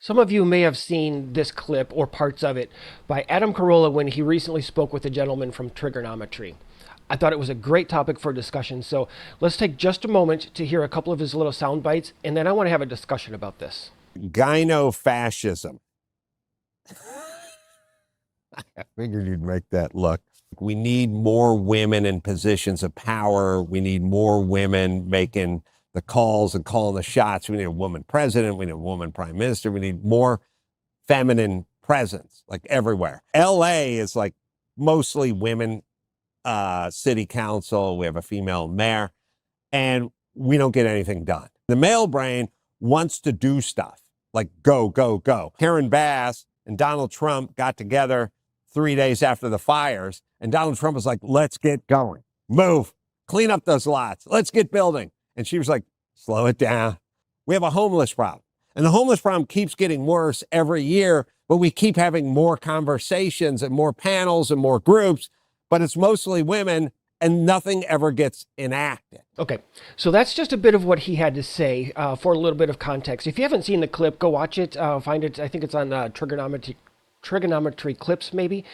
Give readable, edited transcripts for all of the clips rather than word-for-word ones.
Some of you may have seen this clip or parts of it by Adam Carolla when he recently spoke with a gentleman from trigonometry. I thought it was a great topic for discussion, so let's take just a moment to hear a couple of his little sound bites, and then I want to have a discussion about this. Gyno-fascism. I figured you'd make that look. We need more women in positions of power. We need more women making the calls and calling the shots. We need a woman president. We need a woman prime minister. We need more feminine presence, like everywhere. LA is like mostly women, city council. We have a female mayor, and we don't get anything done. The male brain wants to do stuff like go, go, go. Karen Bass and Donald Trump got together 3 days after the fires, and Donald Trump was like, let's get going, move, clean up those lots, let's get building. And she was like, slow it down. We have a homeless problem, and the homeless problem keeps getting worse every year, but we keep having more conversations and more panels and more groups, but it's mostly women, and nothing ever gets enacted. Okay, so that's just a bit of what he had to say for a little bit of context. If you haven't seen the clip, go watch it. Find it. I think it's on trigonometry clips, maybe.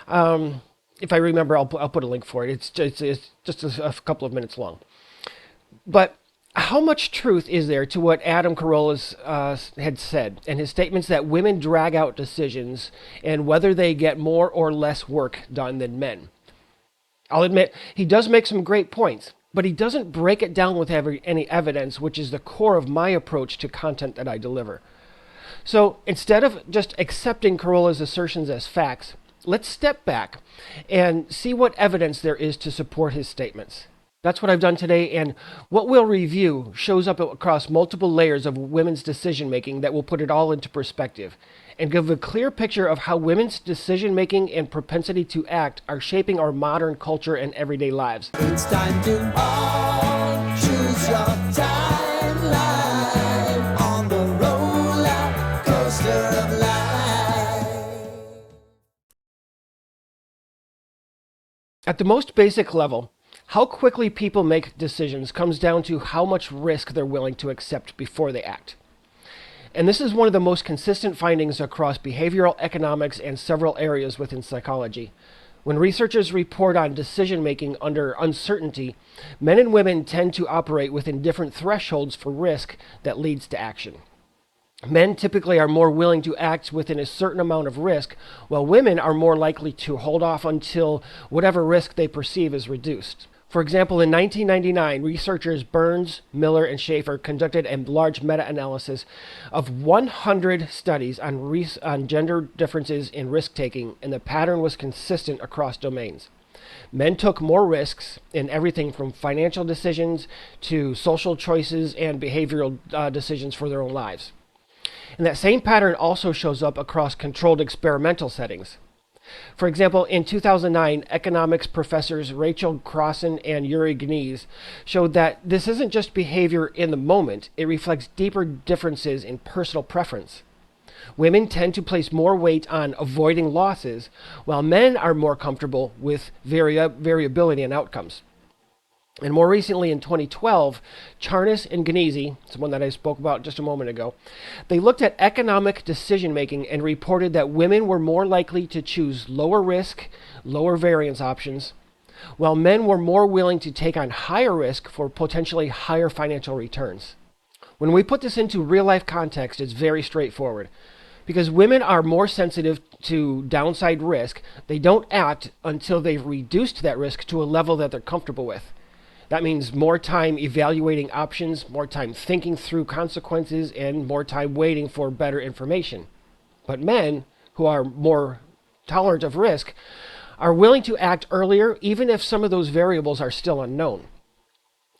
If I remember, I'll put a link for it. It's just a couple of minutes long. But how much truth is there to what Adam Carolla had said and his statements that women drag out decisions and whether they get more or less work done than men? I'll admit, he does make some great points, but he doesn't break it down with any evidence, which is the core of my approach to content that I deliver. So instead of just accepting Carolla's assertions as facts, let's step back and see what evidence there is to support his statements. That's what I've done today, and what we'll review shows up across multiple layers of women's decision-making that will put it all into perspective and give a clear picture of how women's decision-making and propensity to act are shaping our modern culture and everyday lives. It's time to all choose your timeline on the roller coaster of life. At the most basic level, how quickly people make decisions comes down to how much risk they're willing to accept before they act. And this is one of the most consistent findings across behavioral economics and several areas within psychology. When researchers report on decision-making under uncertainty, men and women tend to operate within different thresholds for risk that leads to action. Men typically are more willing to act within a certain amount of risk, while women are more likely to hold off until whatever risk they perceive is reduced. For example, in 1999, researchers Byrnes, Miller, and Schafer conducted a large meta-analysis of 100 studies on gender differences in risk-taking, and the pattern was consistent across domains. Men took more risks in everything from financial decisions to social choices and behavioral decisions for their own lives. And that same pattern also shows up across controlled experimental settings. For example, in 2009, economics professors Rachel Crossan and Yuri Gneezy showed that this isn't just behavior in the moment, it reflects deeper differences in personal preference. Women tend to place more weight on avoiding losses, while men are more comfortable with variability in outcomes. And more recently, in 2012, Charness and Gneezy, someone that I spoke about just a moment ago, they looked at economic decision-making and reported that women were more likely to choose lower risk, lower variance options, while men were more willing to take on higher risk for potentially higher financial returns. When we put this into real-life context, it's very straightforward. Because women are more sensitive to downside risk, they don't act until they've reduced that risk to a level that they're comfortable with. That means more time evaluating options, more time thinking through consequences, and more time waiting for better information. But men, who are more tolerant of risk, are willing to act earlier even if some of those variables are still unknown.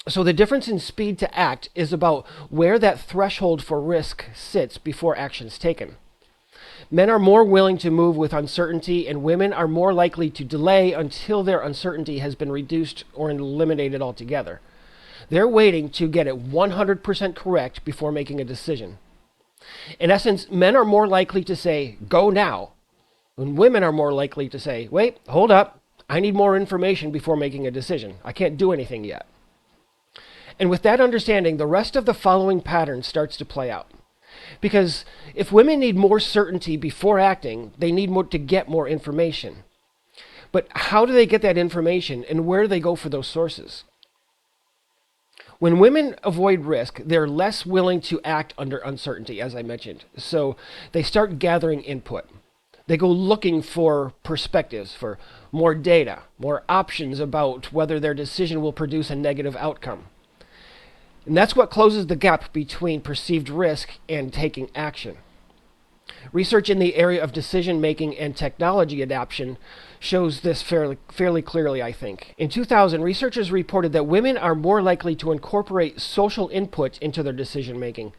So the difference in speed to act is about where that threshold for risk sits before action is taken. Men are more willing to move with uncertainty, and women are more likely to delay until their uncertainty has been reduced or eliminated altogether. They're waiting to get it 100% correct before making a decision. In essence, men are more likely to say, go now, and women are more likely to say, wait, hold up, I need more information before making a decision. I can't do anything yet. And with that understanding, the rest of the following pattern starts to play out. Because if women need more certainty before acting, they need more to get more information. But how do they get that information, and where do they go for those sources? When women avoid risk, they're less willing to act under uncertainty, as I mentioned. So they start gathering input. They go looking for perspectives, for more data, more options about whether their decision will produce a negative outcome. And that's what closes the gap between perceived risk and taking action. Research in the area of decision making and technology adoption shows this fairly clearly, I think. In 2000, researchers reported that women are more likely to incorporate social input into their decision making,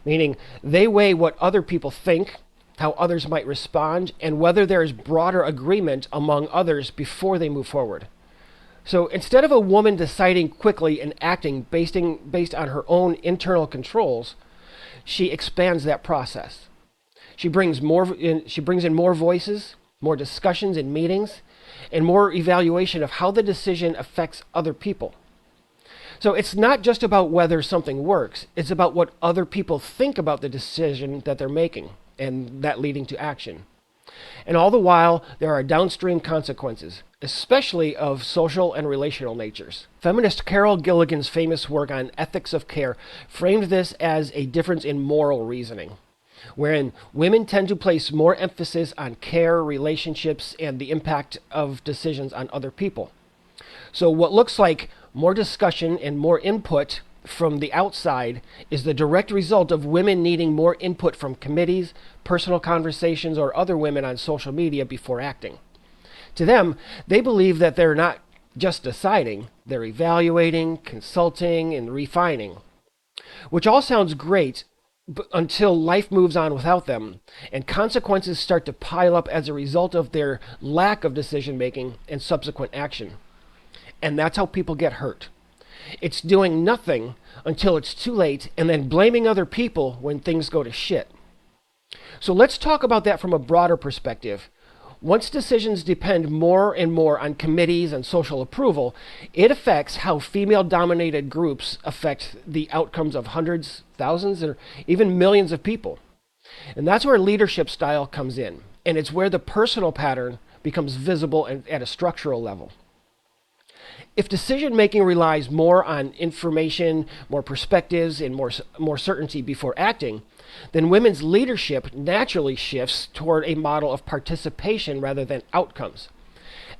meaning they weigh what other people think, how others might respond, and whether there is broader agreement among others before they move forward. So instead of a woman deciding quickly and acting based on her own internal controls, she expands that process. She brings in more voices, more discussions in meetings, and more evaluation of how the decision affects other people. So it's not just about whether something works, it's about what other people think about the decision that they're making, and that leading to action. And all the while, there are downstream consequences, especially of social and relational natures. Feminist Carol Gilligan's famous work on ethics of care framed this as a difference in moral reasoning, wherein women tend to place more emphasis on care, relationships, and the impact of decisions on other people. So what looks like more discussion and more input from the outside is the direct result of women needing more input from committees, personal conversations, or other women on social media before acting. To them, they believe that they're not just deciding, they're evaluating, consulting, and refining, which all sounds great until life moves on without them, and consequences start to pile up as a result of their lack of decision making and subsequent action. And that's how people get hurt. It's doing nothing until it's too late and then blaming other people when things go to shit. So let's talk about that from a broader perspective. Once decisions depend more and more on committees and social approval, it affects how female-dominated groups affect the outcomes of hundreds, thousands, or even millions of people. And that's where leadership style comes in. And it's where the personal pattern becomes visible at a structural level. If decision-making relies more on information, more perspectives, and more certainty before acting, then women's leadership naturally shifts toward a model of participation rather than outcomes.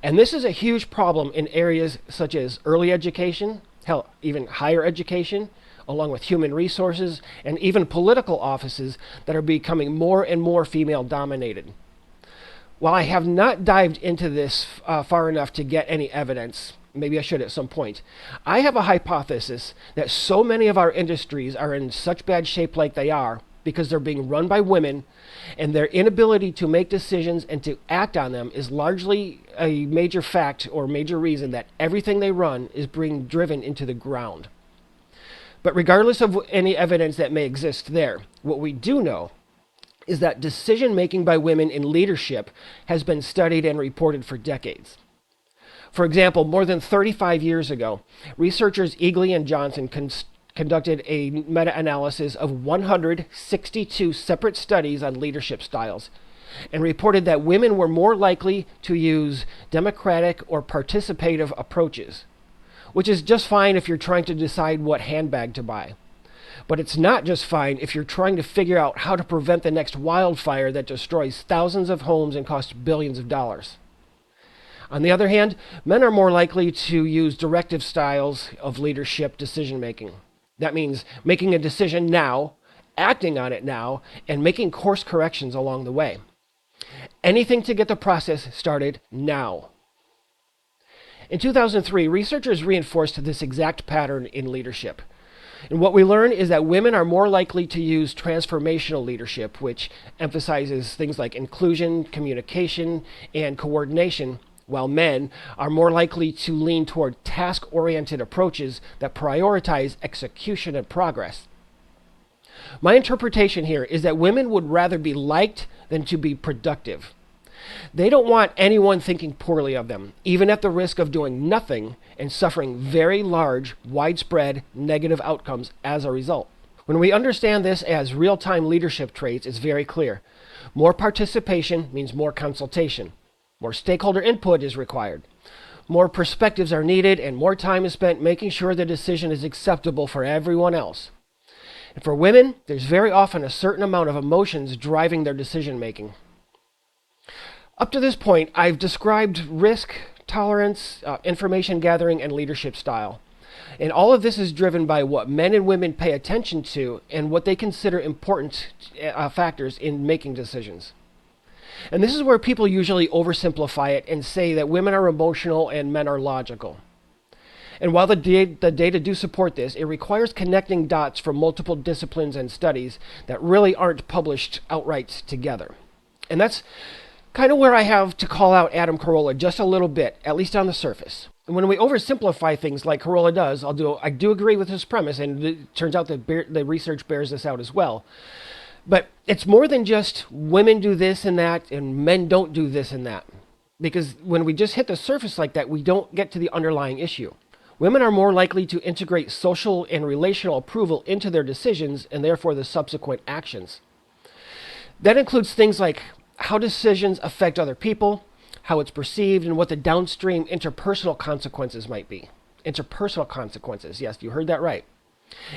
And this is a huge problem in areas such as early education, hell, even higher education, along with human resources, and even political offices that are becoming more and more female-dominated. While I have not dived into this far enough to get any evidence, maybe I should at some point, I have a hypothesis that so many of our industries are in such bad shape like they are because they're being run by women, and their inability to make decisions and to act on them is largely a major fact or major reason that everything they run is being driven into the ground. But regardless of any evidence that may exist there, what we do know is that decision-making by women in leadership has been studied and reported for decades. For example, more than 35 years ago, researchers Eagley and Johnson conducted a meta-analysis of 162 separate studies on leadership styles and reported that women were more likely to use democratic or participative approaches, which is just fine if you're trying to decide what handbag to buy. But it's not just fine if you're trying to figure out how to prevent the next wildfire that destroys thousands of homes and costs billions of dollars. On the other hand, men are more likely to use directive styles of leadership decision-making. That means making a decision now, acting on it now, and making course corrections along the way. Anything to get the process started now. In 2003, researchers reinforced this exact pattern in leadership. And what we learn is that women are more likely to use transformational leadership, which emphasizes things like inclusion, communication, and coordination, while men are more likely to lean toward task-oriented approaches that prioritize execution and progress. My interpretation here is that women would rather be liked than to be productive. They don't want anyone thinking poorly of them, even at the risk of doing nothing and suffering very large, widespread negative outcomes as a result. When we understand this as real-time leadership traits, it's very clear. More participation means more consultation. More stakeholder input is required. More perspectives are needed, and more time is spent making sure the decision is acceptable for everyone else. And for women, there's very often a certain amount of emotions driving their decision making. Up to this point, I've described risk, tolerance, information gathering, and leadership style. And all of this is driven by what men and women pay attention to and what they consider important factors in making decisions. And this is where people usually oversimplify it and say that women are emotional and men are logical. And while the data do support this, it requires connecting dots from multiple disciplines and studies that really aren't published outright together. And that's kind of where I have to call out Adam Carolla just a little bit, at least on the surface. And when we oversimplify things like Carolla does, I do agree with his premise, and it turns out that the research bears this out as well. But it's more than just women do this and that and men don't do this and that. Because when we just hit the surface like that, we don't get to the underlying issue. Women are more likely to integrate social and relational approval into their decisions and therefore the subsequent actions. That includes things like how decisions affect other people, how it's perceived, and what the downstream interpersonal consequences might be. Interpersonal consequences, yes, you heard that right.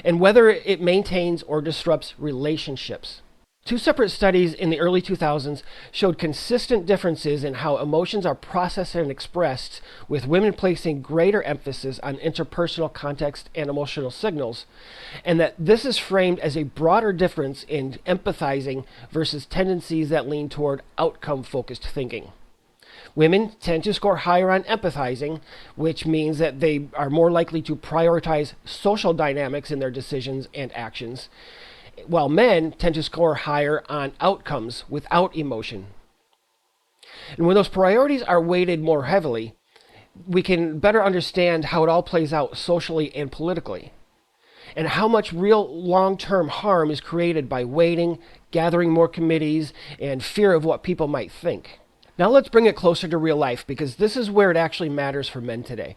And whether it maintains or disrupts relationships. Two separate studies in the early 2000s showed consistent differences in how emotions are processed and expressed, with women placing greater emphasis on interpersonal context and emotional signals, and that this is framed as a broader difference in empathizing versus tendencies that lean toward outcome-focused thinking. Women tend to score higher on empathizing, which means that they are more likely to prioritize social dynamics in their decisions and actions, while men tend to score higher on outcomes without emotion. And when those priorities are weighted more heavily, we can better understand how it all plays out socially and politically, and how much real long-term harm is created by waiting, gathering more committees, and fear of what people might think. Now let's bring it closer to real life, because this is where it actually matters for men today.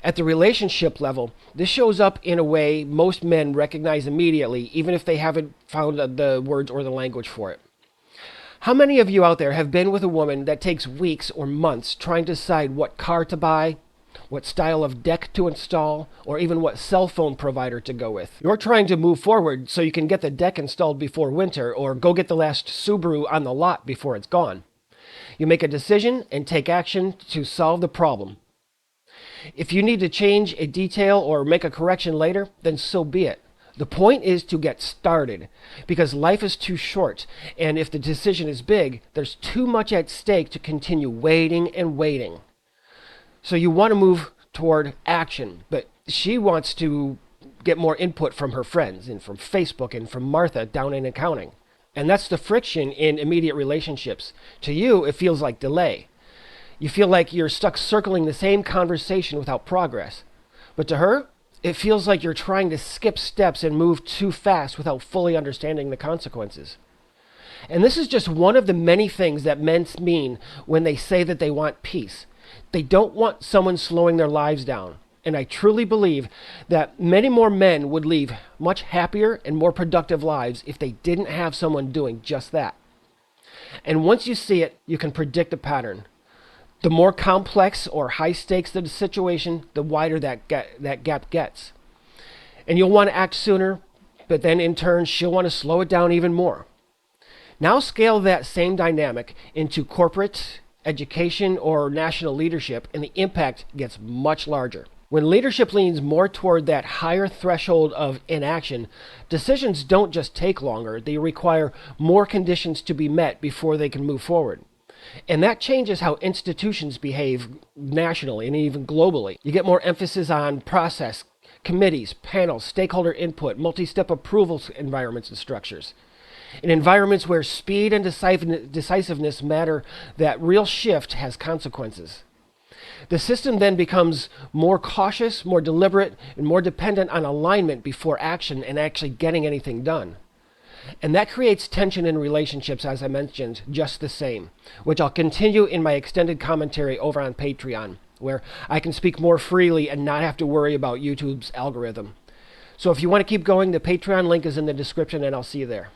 At the relationship level, this shows up in a way most men recognize immediately, even if they haven't found the words or the language for it. How many of you out there have been with a woman that takes weeks or months trying to decide what car to buy, what style of deck to install, or even what cell phone provider to go with? You're trying to move forward so you can get the deck installed before winter, or go get the last Subaru on the lot before it's gone. You make a decision and take action to solve the problem. If you need to change a detail or make a correction later, then so be it. The point is to get started, because life is too short, and if the decision is big, there's too much at stake to continue waiting and waiting. So you want to move toward action, but she wants to get more input from her friends and from Facebook and from Martha down in accounting. And that's the friction in immediate relationships. To you, it feels like delay. You feel like you're stuck circling the same conversation without progress. But to her, it feels like you're trying to skip steps and move too fast without fully understanding the consequences. And this is just one of the many things that men mean when they say that they want peace. They don't want someone slowing their lives down. And I truly believe that many more men would lead much happier and more productive lives if they didn't have someone doing just that. And once you see it, you can predict the pattern. The more complex or high stakes the situation, the wider that gap gets. And you'll want to act sooner, but then in turn, she'll want to slow it down even more. Now scale that same dynamic into corporate, education, or national leadership, and the impact gets much larger. When leadership leans more toward that higher threshold of inaction, decisions don't just take longer, they require more conditions to be met before they can move forward. And that changes how institutions behave nationally and even globally. You get more emphasis on process, committees, panels, stakeholder input, multi-step approval environments and structures. In environments where speed and decisiveness matter, that real shift has consequences. The system then becomes more cautious, more deliberate, and more dependent on alignment before action and actually getting anything done. And that creates tension in relationships, as I mentioned, just the same, which I'll continue in my extended commentary over on Patreon, where I can speak more freely and not have to worry about YouTube's algorithm. So if you want to keep going, the Patreon link is in the description, and I'll see you there.